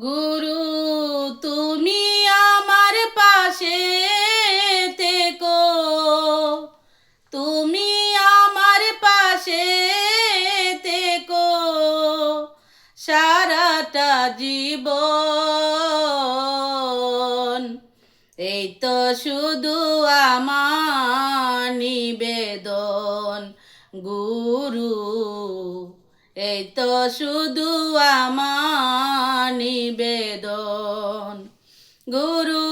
গুরু তুমি আমার পাশে থেকো, তুমি আমার পাশে থেকো সারাটা জীবন। এই তো শুধু আমার নিবেদন গুরু, এই তো শুধু আমার নিবেদন। গুরু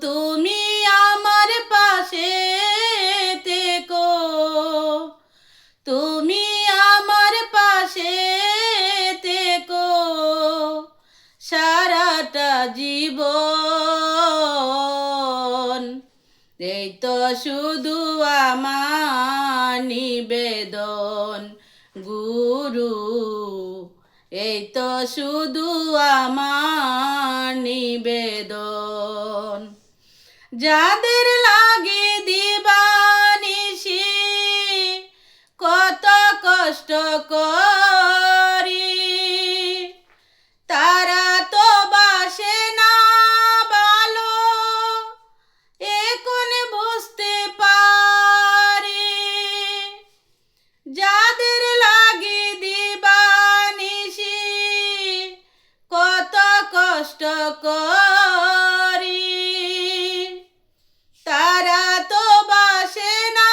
তুমি আমার পাশে থেকো, তুমি আমার পাশে থেকো সারাটা জীবন। এই তো শুধু আমার নিবেদন গুরু, এই তো শুধু আমার নিবেদন। যাদের লাগে দিবানিশি কত কষ্ট করি, তারা তো বাসে না ভালো এখন বুঝতে পারি। যাদের লাগে দিবানিশি কত কষ্ট করি, তারা তো বাসে না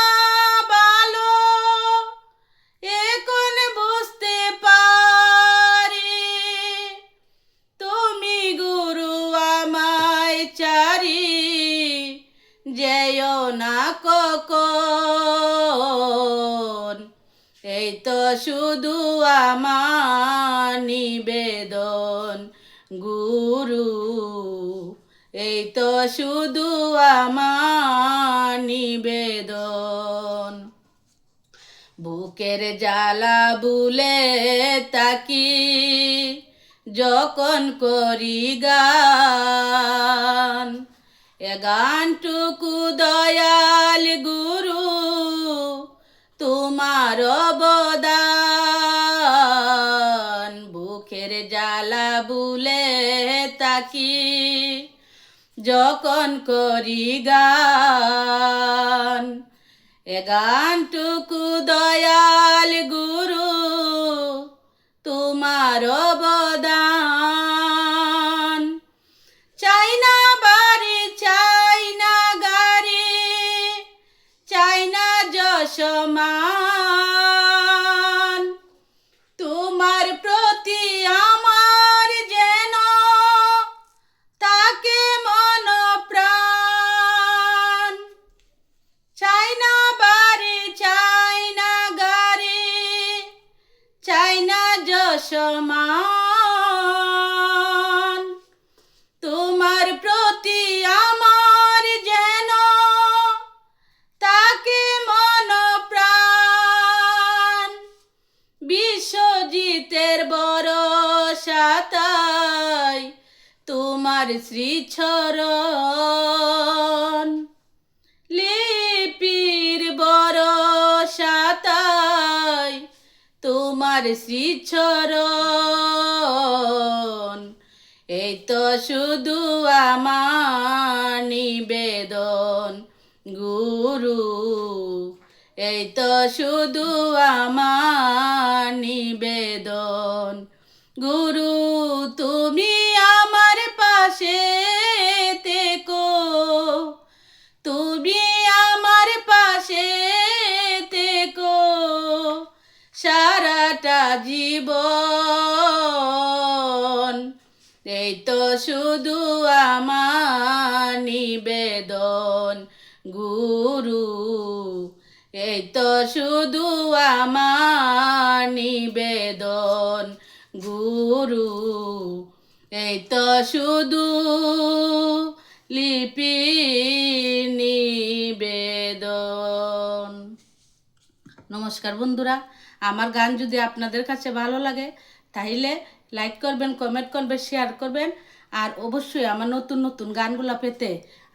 ভালো এখন বুঝতে পারি। তুমি গুরু আমায় চারি যেও না কখন, এই তো শুধু আমার নিবেদন গুরু, এই তো শুধু আমার নিবেদন। বুকের জ্বালা বুলে তাকি যখন করি গান, এ গানটুকু দয়াল গুরু তোমার অবদান। বুকের জ্বালা বুলে তাকি যখন করি গান, এ গানটুকু দয়াল গুরু তোমার অবদান। চাই না বাড়ি, চাই না গাড়ি, চাই না যশমান, তোমার প্রতি আমার যেন তাকে মন প্রাণ। চাই না বাড়ি, চাই না গাড়ি, চাই না যশমান, তোমার প্রতি আমার যেন তাকে মন প্রাণ। বিশ্বজিতের ভরসা তাই তোমার শ্রীচরণ, লিপির ভরসা তাই তোমার শ্রীচরণ। এই তো শুধু আমার নিবেদন গুরু, এই তো শুধু আমার নিবেদন গুরু তুমি আমার পাশে থেকো, তুমি আমার পাশে থেকো সারাটা জীবন। এই তো শুধু আমার নিবেদন গুরু, এই তো শুধু আমার নিবেদন গুরু, এই তো শুধু লিপি নিবেদন। নমস্কার বন্ধুরা, আমার গান যদি আপনাদের কাছে ভালো লাগে তাহলে লাইক করবেন, কমেন্ট করবেন, শেয়ার করবেন, আর অবশ্যই আমার নতুন নতুন গানগুলো পেতে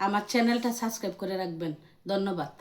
আমার চ্যানেলটা সাবস্ক্রাইব করে রাখবেন। ধন্যবাদ।